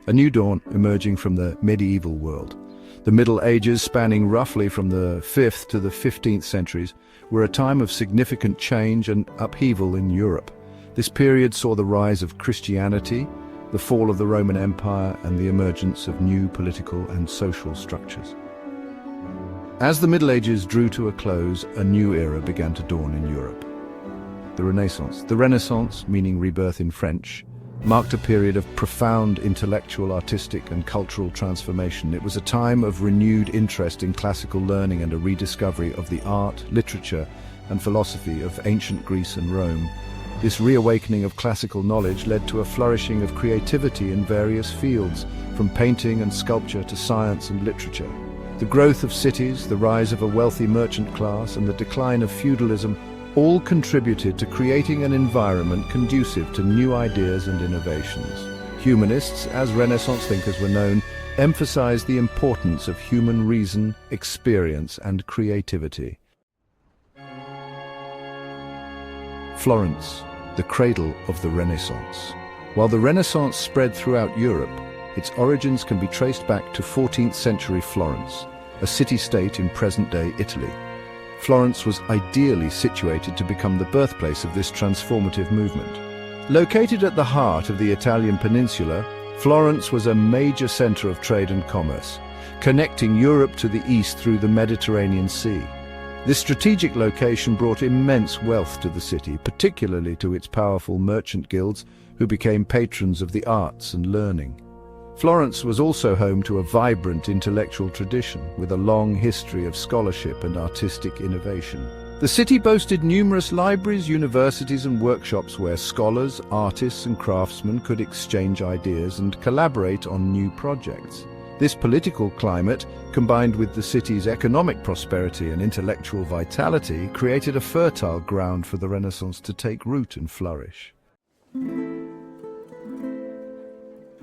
a new dawn emerging from the medieval world. The Middle Ages, spanning roughly from the 5th to the 15th centuries, were a time of significant change and upheaval in Europe. This period saw the rise of Christianity, the fall of the Roman Empire, and the emergence of new political and social structures. As the Middle Ages drew to a close, a new era began to dawn in Europe. The Renaissance. The Renaissance, meaning rebirth in French, marked a period of profound intellectual, artistic, and cultural transformation. It was a time of renewed interest in classical learning and a rediscovery of the art, literature, and philosophy of ancient Greece and Rome. This reawakening of classical knowledge led to a flourishing of creativity in various fields, from painting and sculpture to science and literature. The growth of cities, the rise of a wealthy merchant class, and the decline of feudalism all contributed to creating an environment conducive to new ideas and innovations. Humanists, as Renaissance thinkers were known, emphasized the importance of human reason, experience, and creativity. Florence, the cradle of the Renaissance. While the Renaissance spread throughout Europe, its origins can be traced back to 14th century Florence, a city-state in present-day Italy. Florence was ideally situated to become the birthplace of this transformative movement. Located at the heart of the Italian peninsula, Florence was a major center of trade and commerce, connecting Europe to the east through the Mediterranean Sea. This strategic location brought immense wealth to the city, particularly to its powerful merchant guilds, who became patrons of the arts and learning. Florence was also home to a vibrant intellectual tradition, with a long history of scholarship and artistic innovation. The city boasted numerous libraries, universities, and workshops where scholars, artists, and craftsmen could exchange ideas and collaborate on new projects. This political climate, combined with the city's economic prosperity and intellectual vitality, created a fertile ground for the Renaissance to take root and flourish.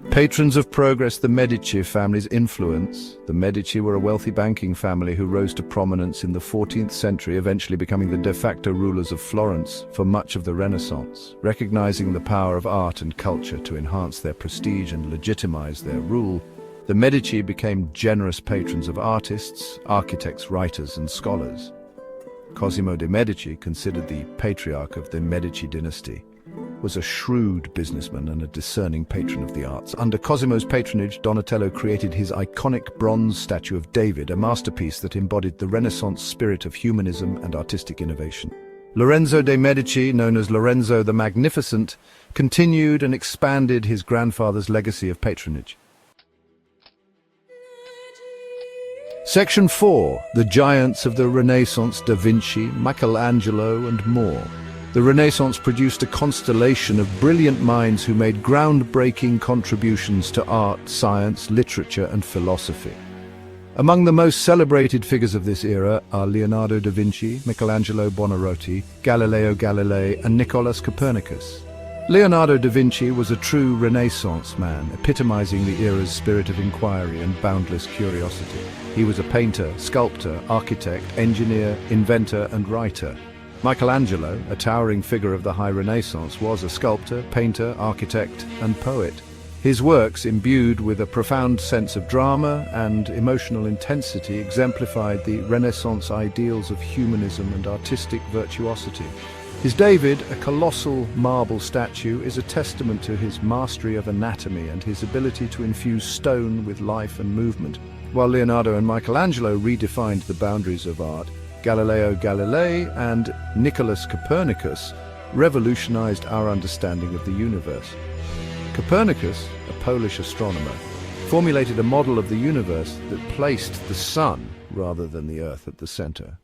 Patrons of progress, the Medici family's influence. The Medici were a wealthy banking family who rose to prominence in the 14th century, eventually becoming the de facto rulers of Florence for much of the Renaissance. Recognizing the power of art and culture to enhance their prestige and legitimize their rule, the Medici became generous patrons of artists, architects, writers, and scholars. Cosimo de' Medici, considered the patriarch of the Medici dynasty, was a shrewd businessman and a discerning patron of the arts. Under Cosimo's patronage, Donatello created his iconic bronze statue of David, a masterpiece that embodied the Renaissance spirit of humanism and artistic innovation. Lorenzo de' Medici, known as Lorenzo the Magnificent, continued and expanded his grandfather's legacy of patronage. Section 4. The Giants of the Renaissance: Da Vinci, Michelangelo, and more. The Renaissance produced a constellation of brilliant minds who made groundbreaking contributions to art, science, literature, and philosophy. Among the most celebrated figures of this era are Leonardo da Vinci, Michelangelo Buonarroti, Galileo Galilei, and Nicholas Copernicus. Leonardo da Vinci was a true Renaissance man, epitomizing the era's spirit of inquiry and boundless curiosity. He was a painter, sculptor, architect, engineer, inventor, and writer. Michelangelo, a towering figure of the High Renaissance, was a sculptor, painter, architect, and poet. His works, imbued with a profound sense of drama and emotional intensity, exemplified the Renaissance ideals of humanism and artistic virtuosity. His David, a colossal marble statue, is a testament to his mastery of anatomy and his ability to infuse stone with life and movement. While Leonardo and Michelangelo redefined the boundaries of art, Galileo Galilei and Nicholas Copernicus revolutionized our understanding of the universe. Copernicus, a Polish astronomer, formulated a model of the universe that placed the sun rather than the earth at the center.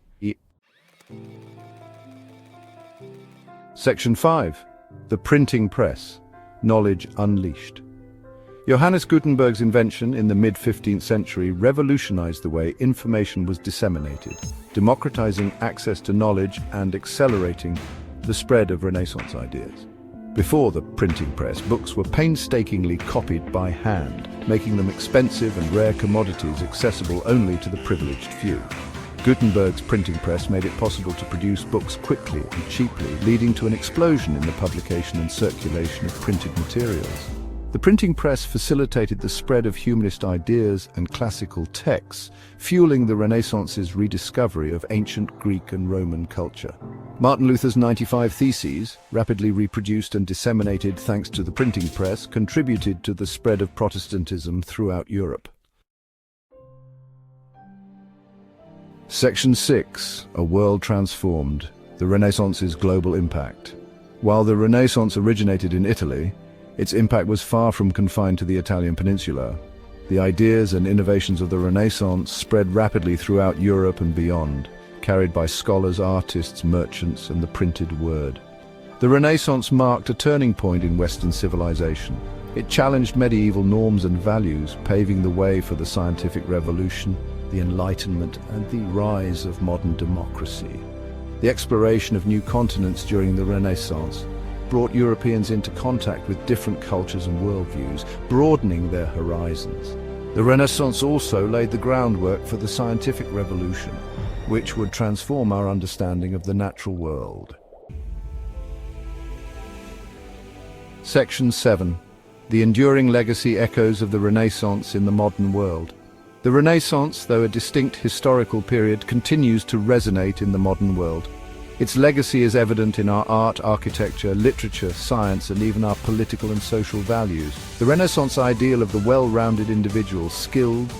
Section 5. The Printing Press: Knowledge Unleashed. Johannes Gutenberg's invention in the mid-15th century revolutionized the way information was disseminated, democratizing access to knowledge and accelerating the spread of Renaissance ideas. Before the printing press, books were painstakingly copied by hand, making them expensive and rare commodities accessible only to the privileged few. Gutenberg's printing press made it possible to produce books quickly and cheaply, leading to an explosion in the publication and circulation of printed materials. The printing press facilitated the spread of humanist ideas and classical texts, fueling the Renaissance's rediscovery of ancient Greek and Roman culture. Martin Luther's 95 Theses, rapidly reproduced and disseminated thanks to the printing press, contributed to the spread of Protestantism throughout Europe. Section 6. A World Transformed. The Renaissance's Global Impact. While the Renaissance originated in Italy, its impact was far from confined to the Italian peninsula. The ideas and innovations of the Renaissance spread rapidly throughout Europe and beyond, carried by scholars, artists, merchants, and the printed word. The Renaissance marked a turning point in Western civilization. It challenged medieval norms and values, paving the way for the scientific revolution, the Enlightenment, and the rise of modern democracy. The exploration of new continents during the Renaissance brought Europeans into contact with different cultures and worldviews, broadening their horizons. The Renaissance also laid the groundwork for the scientific revolution, which would transform our understanding of the natural world. Section 7. The enduring legacy echoes of the Renaissance in the modern world. The Renaissance, though a distinct historical period, continues to resonate in the modern world. Its legacy is evident in our art, architecture, literature, science, and even our political and social values. The Renaissance ideal of the well-rounded individual, skilled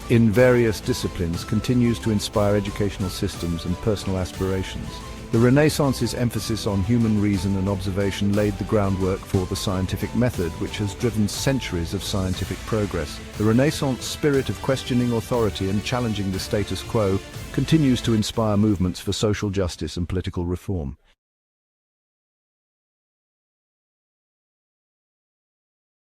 in various disciplines, continues to inspire educational systems and personal aspirations. The Renaissance's emphasis on human reason and observation laid the groundwork for the scientific method, which has driven centuries of scientific progress. The Renaissance spirit of questioning authority and challenging the status quo continues to inspire movements for social justice and political reform.